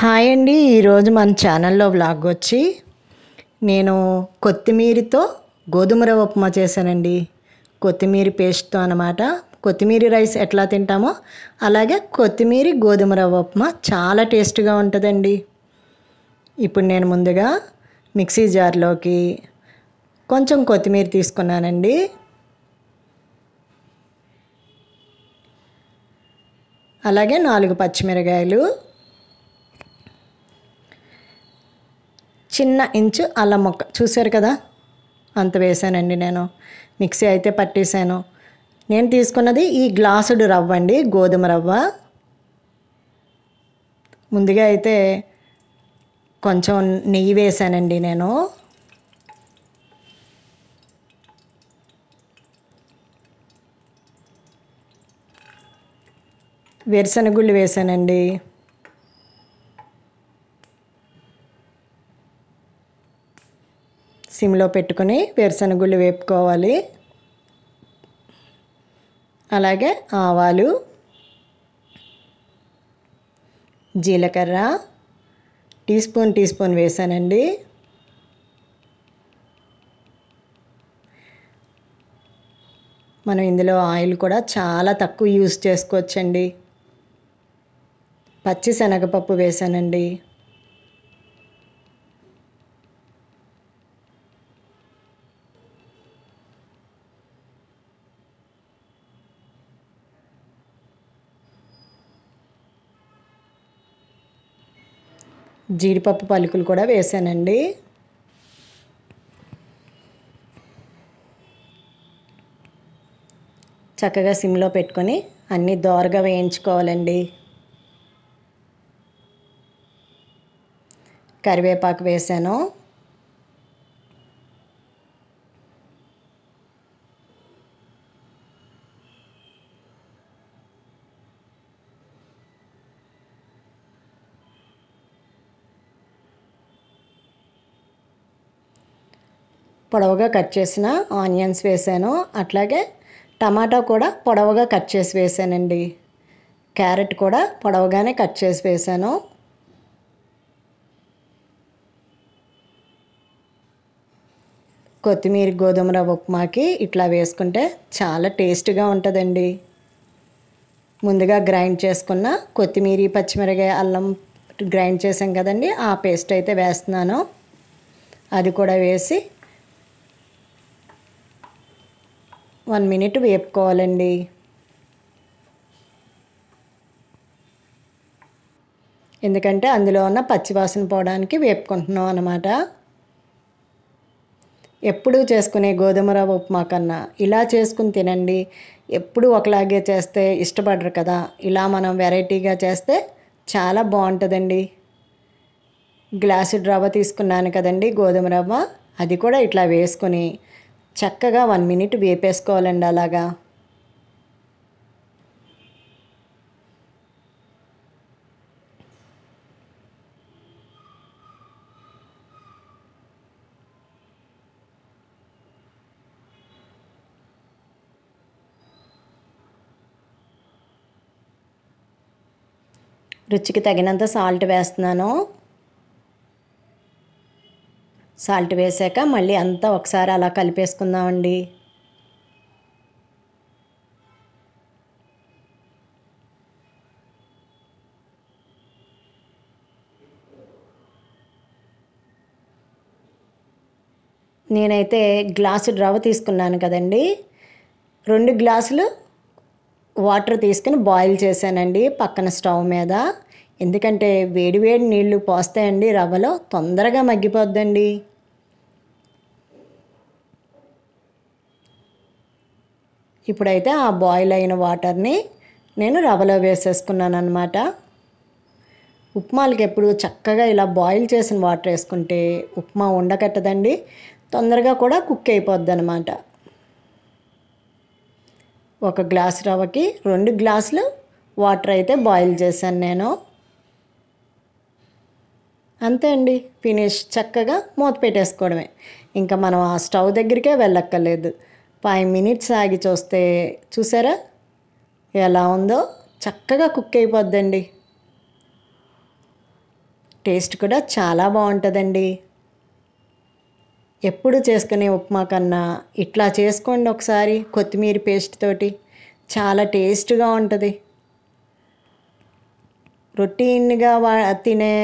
Hi అండి. ఈరోజు మన ఛానల్లో వ్లాగ్ వచ్చి నేను కొత్తిమీరతో గోధుమ రవ్వ ఉప్మా చేశానండి. కొత్తిమీర పేస్ట్తో అన్నమాట. కొత్తిమీర రైస్ ఎట్లా తింటామో అలాగే కొత్తిమీర గోధుమ రవ్వ ఉప్మా చాలా టేస్ట్గా ఉంటుందండి. ఇప్పుడు నేను ముందుగా మిక్సీ జార్లోకి కొంచెం కొత్తిమీర తీసుకున్నానండి. అలాగే 4 పచ్చిమిరకాయలు, చిన్న ఇంచు అల్లం ముక్క చూసారు కదా, అంత వేసానండి. నేను మిక్సీ అయితే పట్టేశాను. నేను తీసుకున్నది ఈ గ్లాసుడు రవ్వ అండి, గోధుమ రవ్వ. ముందుగా అయితే కొంచెం నెయ్యి వేసానండి. నేను వేరుశనగుళ్ళు వేసానండి. సిమ్లో పెట్టుకొని వేరుశనగుళ్ళు వేపుకోవాలి. అలాగే ఆవాలు, జీలకర్ర టీ స్పూన్ వేసానండి. మనం ఇందులో ఆయిల్ కూడా చాలా తక్కువ యూజ్ చేసుకోవచ్చండి. పచ్చి శనగపప్పు వేసానండి. జీడిపప్పు పలుకులు కూడా వేసానండి. చక్కగా సిమ్లో పెట్టుకొని అన్నీ దోరగా వేయించుకోవాలండి. కరివేపాకు వేసాను. పొడవుగా కట్ చేసిన ఆనియన్స్ వేసాను. అట్లాగే టమాటా కూడా పొడవుగా కట్ చేసి వేసానండి. క్యారెట్ కూడా పొడవుగానే కట్ చేసి వేసాను. కొత్తిమీర గోధుమ రవ్వ ఉప్మాకి ఇట్లా వేసుకుంటే చాలా టేస్ట్గా ఉంటుందండి. ముందుగా గ్రైండ్ చేసుకున్న కొత్తిమీర, పచ్చిమిరకాయ, అల్లం గ్రైండ్ చేసాం కదండి, ఆ పేస్ట్ అయితే వేస్తున్నాను. అది కూడా వేసి 1 మినిట్ వేపుకోవాలండి. ఎందుకంటే అందులో ఉన్న పచ్చివాసన పోవడానికి వేపుకుంటున్నాం అన్నమాట. ఎప్పుడూ చేసుకునే గోధుమ రవ్వ ఉప్మా కన్నా ఇలా చేసుకుని తినండి. ఎప్పుడు ఒకలాగే చేస్తే ఇష్టపడరు కదా, ఇలా మనం వెరైటీగా చేస్తే చాలా బాగుంటుందండి. గ్లాసు రవ్వ తీసుకున్నాను కదండి, గోధుమ రవ్వ, అది కూడా ఇట్లా వేసుకొని చక్కగా 1 మినిట్ వేపేసుకోవాలండి. అలాగా రుచికి తగినంత సాల్ట్ వేస్తున్నాను. సాల్ట్ వేసాక మళ్ళీ అంతా ఒకసారి అలా కలిపేసుకుందామండి. నేనైతే గ్లాసు రవ్వ తీసుకున్నాను కదండి, 2 గ్లాసులు వాటర్ తీసుకుని బాయిల్ చేశానండి పక్కన స్టవ్ మీద. ఎందుకంటే వేడి వేడి నీళ్ళు పోస్తాయండి రవ్వలో, తొందరగా మగ్గిపోద్దండి. ఇప్పుడైతే ఆ బాయిల్ అయిన వాటర్ని నేను రవ్వలో వేసేసుకున్నాను అన్నమాట. ఉప్మాలకి ఎప్పుడు చక్కగా ఇలా బాయిల్ చేసిన వాటర్ వేసుకుంటే ఉప్మా ఉండకట్టదండి, తొందరగా కూడా కుక్ అయిపోద్ది అన్నమాట. 1 గ్లాస్ రవ్వకి 2 గ్లాసులు వాటర్ అయితే బాయిల్ చేశాను నేను. అంతే అండి, ఫినిష్. చక్కగా మూత పెట్టేసుకోవడమే. ఇంకా మనం ఆ స్టవ్ దగ్గరికే వెళ్ళక్కర్లేదు. 5 మినిట్స్ ఆగి చూస్తే చూసారా ఎలా ఉందో, చక్కగా కుక్ అయిపోద్దండి. టేస్ట్ కూడా చాలా బాగుంటుందండి. ఎప్పుడు చేసుకునే ఉప్మా కన్నా ఇట్లా చేసుకోండి ఒకసారి కొత్తిమీర పేస్ట్ తోటి. చాలా టేస్ట్గా ఉంటుంది. రొటీన్గా తినే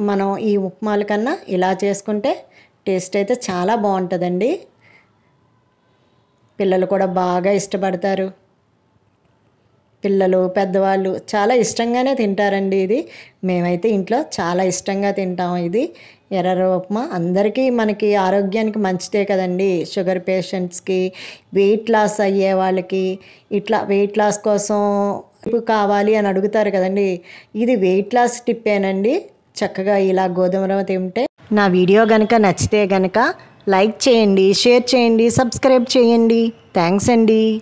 మనం ఈ ఉప్మాల కన్నా ఇలా చేసుకుంటే టేస్ట్ అయితే చాలా బాగుంటుందండి. పిల్లలు కూడా బాగా ఇష్టపడతారు. పిల్లలు పెద్దవాళ్ళు చాలా ఇష్టంగానే తింటారండి ఇది. మేమైతే ఇంట్లో చాలా ఇష్టంగా తింటాం. ఇది ఎర్ర ఉప్మా అందరికీ మనకి ఆరోగ్యానికి మంచిదే కదండి. షుగర్ పేషెంట్స్కి, వెయిట్ లాస్ అయ్యే వాళ్ళకి, ఇట్లా వెయిట్ లాస్ కోసం కావాలి అని అడుగుతారు కదండి. ఇది వెయిట్ లాస్ టిప్పేనండి. చక్కగా ఇలా గోధుమ రవ్వ తింటే. నా వీడియో కనుక నచ్చితే కనుక లైక్ చేయండి, షేర్ చేయండి, సబ్స్క్రైబ్ చేయండి. థ్యాంక్స్ అండి.